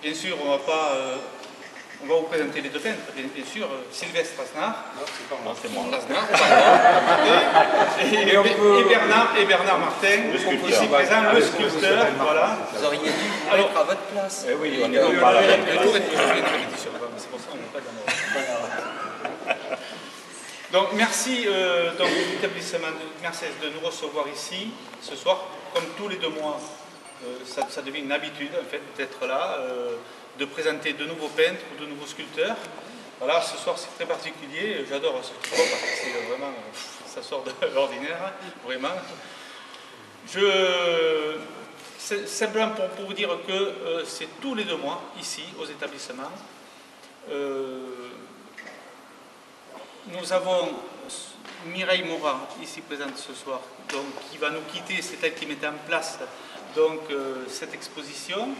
bien sûr, on va vous présenter les deux peintres, bien sûr, Sylvestre Asnard. Non, c'est pas moi. C'est moi. Asnard, et Bernard Martin, ici présent, le sculpteur. Voilà. Vous auriez dû vous mettre à votre place. Eh oui, on est Donc, pas là. Donc merci donc, l'établissement de Mercedes de nous recevoir ici ce soir, comme tous les 2 mois. Ça devient une habitude en fait d'être là, de présenter de nouveaux peintres ou de nouveaux sculpteurs. Voilà, ce soir c'est très particulier, j'adore ce soir parce que c'est vraiment, ça sort de l'ordinaire, vraiment. C'est simplement pour vous dire que c'est tous les 2 mois ici aux établissements. Nous avons Mireille Morat, ici présente ce soir, donc, qui va nous quitter, c'est elle qui mettait en place donc, cette exposition.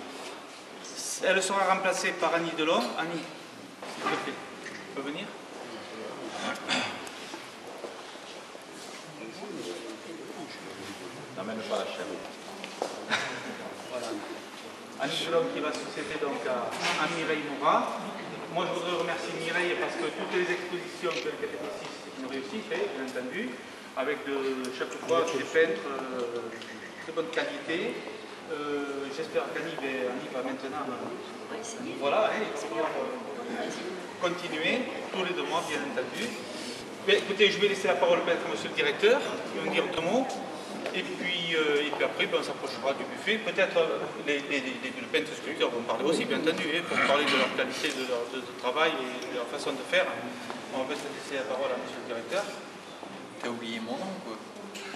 Elle sera remplacée par Annie Delon. Annie, s'il te plaît, tu peux venir? N'amène pas la chaîne. Voilà. Annie Delon qui va succéder donc à Mireille Morat. Moi, je voudrais remercier Mireille parce que toutes les expositions qu'elle fait ici, c'est une réussite, bien entendu, avec chaque fois des peintres de bonne qualité. J'espère qu'Annie va maintenant voilà, continuer tous les 2 mois, bien entendu. Mais, écoutez, je vais laisser la parole à monsieur le directeur, qui va me dire 2 mots. Et puis après, on s'approchera du buffet. Peut-être les peintres sculpteurs vont parler aussi, bien entendu, pour parler de leur qualité de travail et de leur façon de faire. On va peut-être laisser la parole à monsieur le directeur. T'as oublié mon nom, quoi.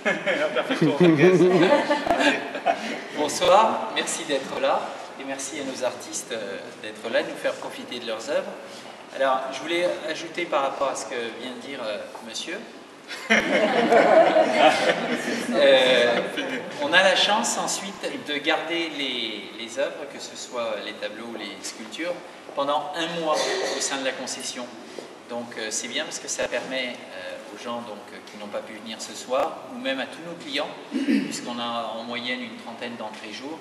Perfecto. Bonsoir, merci d'être là et merci à nos artistes d'être là, de nous faire profiter de leurs œuvres. Alors, je voulais ajouter par rapport à ce que vient de dire monsieur. On a la chance ensuite de garder les œuvres, que ce soit les tableaux ou les sculptures, pendant 1 mois au sein de la concession. Donc c'est bien parce que ça permet aux gens qui n'ont pas pu venir ce soir, ou même à tous nos clients, puisqu'on a en moyenne une 30aine d'entrées jour,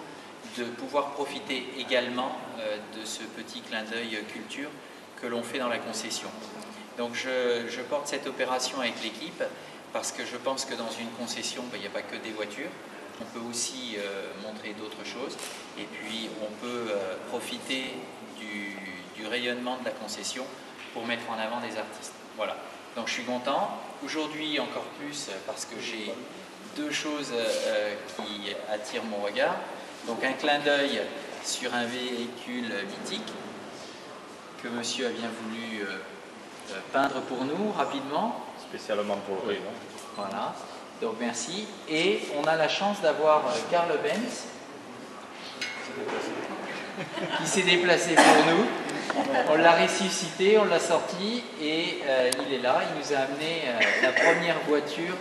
de pouvoir profiter également de ce petit clin d'œil culture que l'on fait dans la concession. Donc je porte cette opération avec l'équipe parce que je pense que dans une concession, il n'y a pas que des voitures. On peut aussi montrer d'autres choses et puis on peut profiter du rayonnement de la concession pour mettre en avant des artistes. Voilà. Donc je suis content. Aujourd'hui encore plus parce que j'ai 2 choses qui attirent mon regard. Donc un clin d'œil sur un véhicule mythique que monsieur a bien voulu peindre pour nous rapidement. Spécialement pour lui, non? Voilà, donc merci. Et on a la chance d'avoir Karl Benz qui s'est déplacé pour nous. On l'a ressuscité, on l'a sorti et il est là. Il nous a amené la première voiture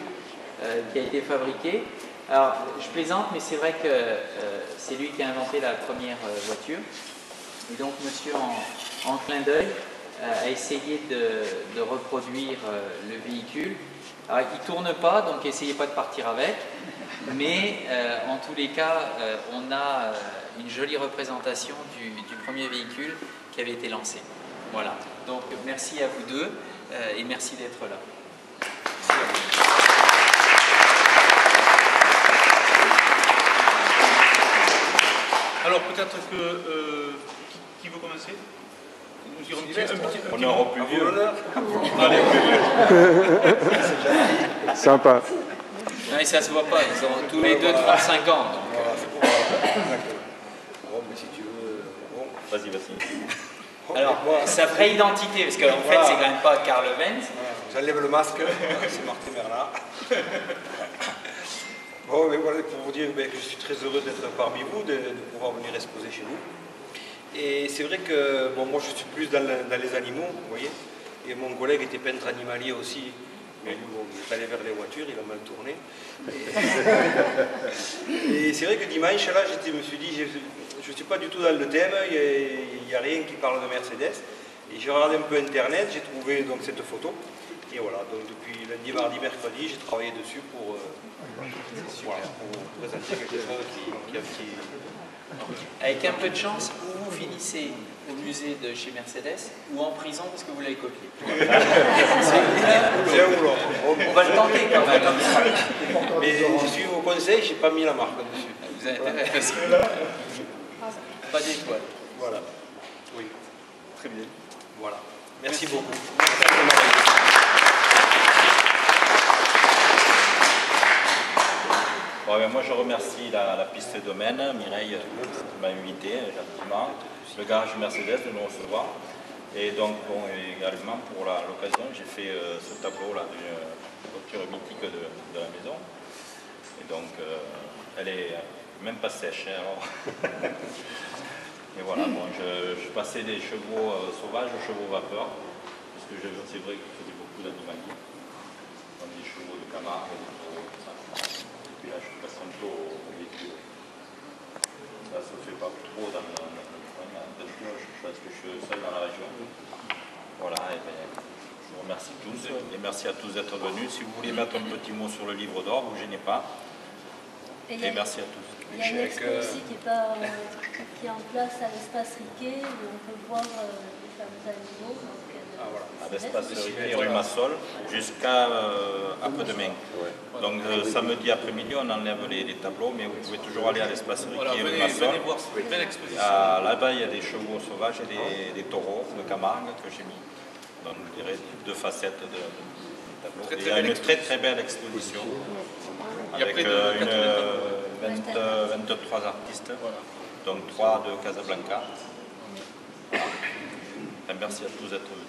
qui a été fabriquée. Alors, je plaisante, mais c'est vrai que c'est lui qui a inventé la première voiture. Et donc, monsieur, en clin d'œil, a essayé de reproduire le véhicule. Alors, il ne tourne pas, donc essayez pas de partir avec. Mais en tous les cas, on a une jolie représentation du premier véhicule qui avait été lancé. Voilà. Donc, merci à vous deux et merci d'être là. Alors peut-être que qui veut commencer? On aura plus vieux. Allez. Sympa. Non, mais ça se voit pas, ils ont tous les deux 35 ans. Donc, Bon, mais si tu veux. Bon, vas-y, vas-y. alors, sa vraie identité, parce qu'en fait, c'est quand même pas Karl Benz. J'enlève le masque, c'est Martin Bernard. Bon, mais voilà, pour vous dire que je suis très heureux d'être parmi vous, de pouvoir venir exposer chez vous. Et c'est vrai que bon, moi je suis plus dans les animaux, vous voyez. Et mon collègue était peintre animalier aussi. Mais lui, bon, il est allé vers les voitures, il a mal tourné. Et c'est vrai que dimanche, là, je me suis dit, je ne suis pas du tout dans le thème, il n'y a rien qui parle de Mercedes. Et j'ai regardé un peu Internet, j'ai trouvé donc cette photo. Et voilà, donc depuis lundi, mardi, mercredi, j'ai travaillé dessus pour présenter quelque chose qui Avec un peu de chance, où vous finissez au musée de chez Mercedes ou en prison parce que vous l'avez copié. On va le tenter quand même. Mais je suis au conseil, j'ai pas mis la marque dessus. Vous avez intérêt parce que pas d'étoile. Voilà. Oui. Très bien. Voilà. Merci beaucoup. Bon, ben, moi je remercie la piste domaine, Mireille qui m'a invité gentiment, le garage Mercedes de nous recevoir. Et donc bon, également pour l'occasion, j'ai fait ce tableau là d'une voiture mythique de la maison. Et donc elle est même pas sèche. Hein, alors. Et voilà, bon, je passais des chevaux sauvages aux chevaux vapeur, parce que c'est vrai que je faisais beaucoup d'animaliers, comme des chevaux de Camargue, des taureaux, tout ça. Et puis là, je suis passé un peu au véhicule. Ça se fait pas trop dans le coin, parce que je suis seul dans la région. Voilà, et bien, je vous remercie tous, et merci à tous d'être venus. Si vous voulez mettre un petit mot sur le livre d'or, vous ne gênez pas. Et merci à tous. Il y a une expo aussi qui est en place à l'espace Riquet, où on peut voir les fameux animaux. À l'espace Riquet, rue Massol, jusqu'à après-demain. Donc samedi après-midi, on enlève les tableaux, mais vous pouvez toujours aller à l'espace Riquet, rue Massol. Là-bas, il y a des chevaux sauvages et des taureaux de Camargue que j'ai mis. Donc je dirais 2 facettes de tableau. Il y a une très belle exposition avec 23 artistes, donc 3 de Casablanca. Merci à tous d'être venus.